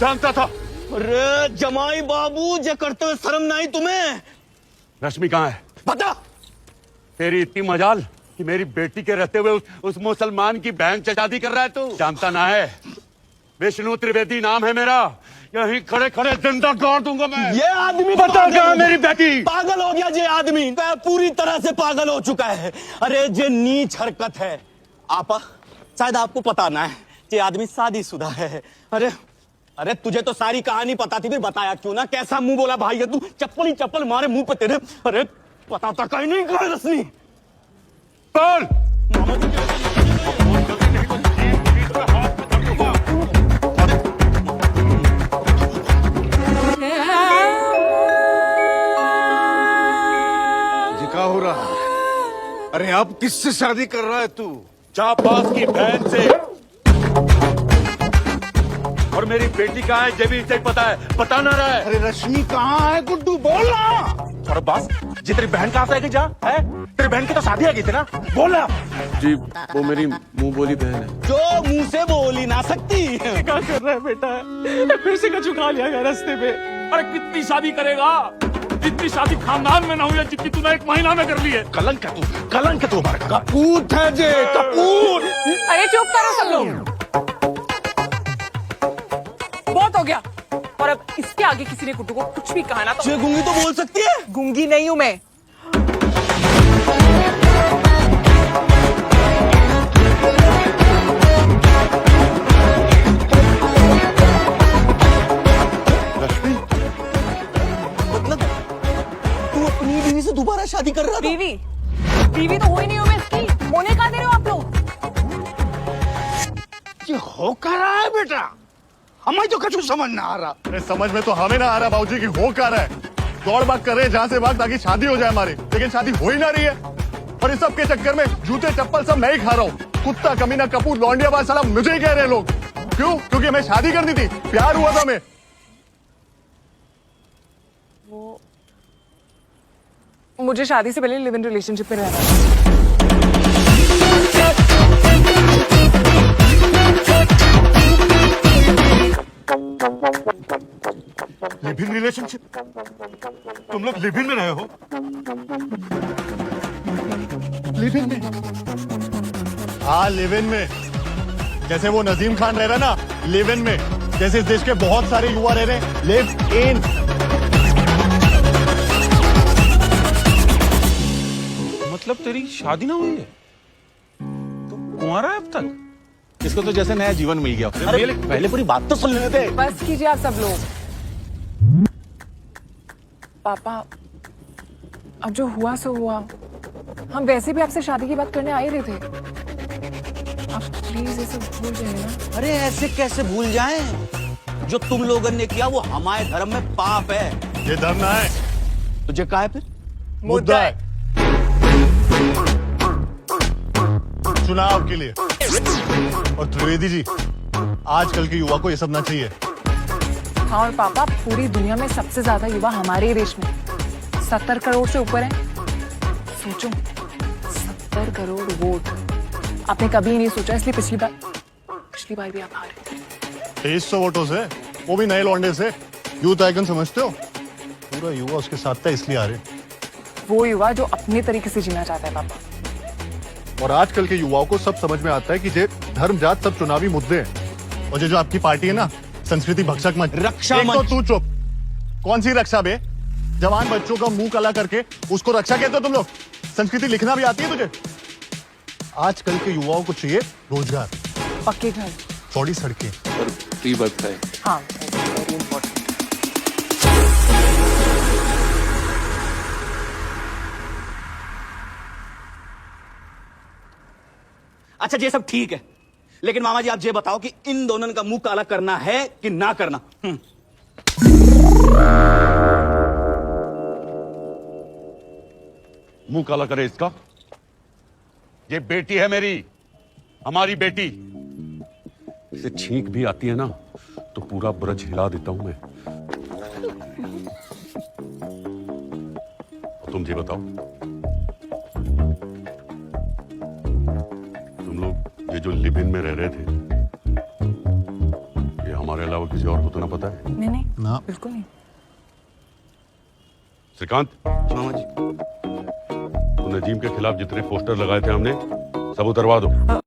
जानता था। अरे जमाई बाबू, जे करते हुए शर्म नहीं तुम्हें? रश्मि कहाँ है? बता। तेरी इतनी मजाल कि मेरी बेटी के रहते हुए उस मुसलमान की बहन से शादी कर रहा है तू? जानता ना है, विष्णु त्रिवेदी नाम है मेरा। यहीं खड़े खड़े जिंदा गाड़ दूंगा मैं। ये आदमी बता कहाँ मेरी बेटी? पागल हो गया। ये आदमी पूरी तरह से पागल हो चुका है। अरे ये नीच हरकत है। आपा, शायद आपको पता ना है, ये आदमी शादीशुदा है। अरे तुझे तो सारी कहानी पता थी, फिर बताया क्यों ना? कैसा मुंह बोला भाई है तू, चप्पल ही चप्पल मारे मुंह पे तेरे। अरे पता था कहीं नहीं कहा रश्मि। बोल। क्या हो रहा है? अरे अब किससे शादी कर रहा है तू? जापास की बहन से। और मेरी बेटी कहाँ है, ये भी इसे पता है, बता ना रहा है। अरे रश्मि कहाँ है गुड्डू, बोल ना। और बस जी तेरी बहन कहाँ से आएगी? जा है, तेरी बहन की तो शादी आ गई थी ना, बोल ना। जी वो मेरी मुंह बोली बहन है। जो मुंह से बोल ही ना सकती। क्या कर रहा है बेटा? फिर से कछु खा लिया गया रास्ते में। अरे कितनी शादी करेगा? जितनी शादी खानदान में ना हुई है जितनी तूने एक महीना में कर ली है। कलंक है तू, कलंक है तू हमारे। कपूत है जे, कपूत। अरे चुप करो सब लोग, बहुत हो गया। और अब इसके आगे किसी ने गुड्डू को कुछ भी कहा ना तो गूंगी तो बोल सकती है। गूंगी नहीं हूं मैं। मतलब तू अपनी बीवी से दोबारा शादी कर रहा था? बीवी तो हुई नहीं हूं मैं इसकी। होने कहा दे रहे हो आप लोग? ये हो क्या रहा है बेटा? हमें तो कछु समझ ना आ रहा। अरे समझ में तो हमें ना आ रहा बाबूजी की हो क्या रहा है। दौड़ भाग कर रहे हैं जहाँ से भाग ताकि शादी हो जाए हमारी, लेकिन शादी हो ही ना रही है। और इस सब के चक्कर में जूते चप्पल सब मैं ही खा रहा हूँ। कुत्ता कमीना कपूर लौंडियाबाज साला मुझे ही कह रहे हैं लोग। क्यों? क्योंकि हमें शादी करनी थी, प्यार हुआ था हमें। मुझे शादी से पहले लिव इन रिलेशनशिप में रहना था। Live in relationship? तुम लोग लिव इन में रहे हो? लिव इन में? हाँ लिव इन में। जैसे वो नजीम खान रह रहा ना, लिव इन में। जैसे इस देश के बहुत सारे युवा रह रहे हैं, लिव इन। मतलब तेरी शादी ना हुई है? तू कुंवारा है अब तक? इसको तो जैसे नया जीवन मिल गया। अरे पहले पूरी बात तो सुन लेने दे। बस कीजिए आप सब लोग। पापा, अब जो हुआ सो हुआ। हम वैसे भी आपसे शादी की बात करने आ ही रहे थे। आप प्लीज इसे भूल जाइए ना। अरे ऐसे कैसे भूल जाएं? जो तुम लोगों ने किया वो हमारे धर्म में पाप है। ये धर्म ना है, तुझे कहा है फिर? मुद्दा है चुनाव के लिए। और त्रिवेदी जी, आजकल के युवा को ये सब ना चाहिए। हाँ और पापा, पूरी दुनिया में सबसे ज्यादा युवा हमारे ही देश में 70 करोड़ से ऊपर है। सोचो, 70 करोड़ वोट। आपने कभी नहीं सोचा, इसलिए पिछली बार भी आप हारे थे। 2300 वोटों से, वो भी नए लौंडे से। यूथ आइकन समझते हो? पूरा युवा उसके साथ था, इसलिए आ रहे। वो युवा जो अपने तरीके से जीना चाहता है पापा। और आजकल के युवाओं को सब समझ में आता है कि ये धर्म जात सब चुनावी मुद्दे हैं। और ये जो आपकी पार्टी है ना, संस्कृति भक्षक मंच, रक्षा एक तो मंच। तू चुप। कौन सी रक्षा बे? जवान बच्चों का मुंह काला करके उसको रक्षा कहते हो तुम लोग? संस्कृति लिखना भी आती है तुझे? आजकल के युवाओं को चाहिए रोजगार, पक्के घर, चौड़ी सड़कें और फ्री वाईफाई। हाँ वेरी इंपॉर्टेंट। अच्छा ये सब ठीक है, लेकिन मामा जी आप ये बताओ कि इन दोनों का मुंह काला करना है कि ना करना? मुंह काला करे इसका? ये बेटी है मेरी, हमारी बेटी। इसे छींक भी आती है ना तो पूरा ब्रज हिला देता हूं मैं। और तुम ये बताओ, तुम लोग ये जो लिव इन में रह रहे थे, ये हमारे अलावा किसी और को तो ना पता है? नहीं नहीं ना। बिल्कुल नहीं। श्रीकांत, मामा जी तो नजीम के खिलाफ जितने पोस्टर लगाए थे हमने सब उतरवा दो।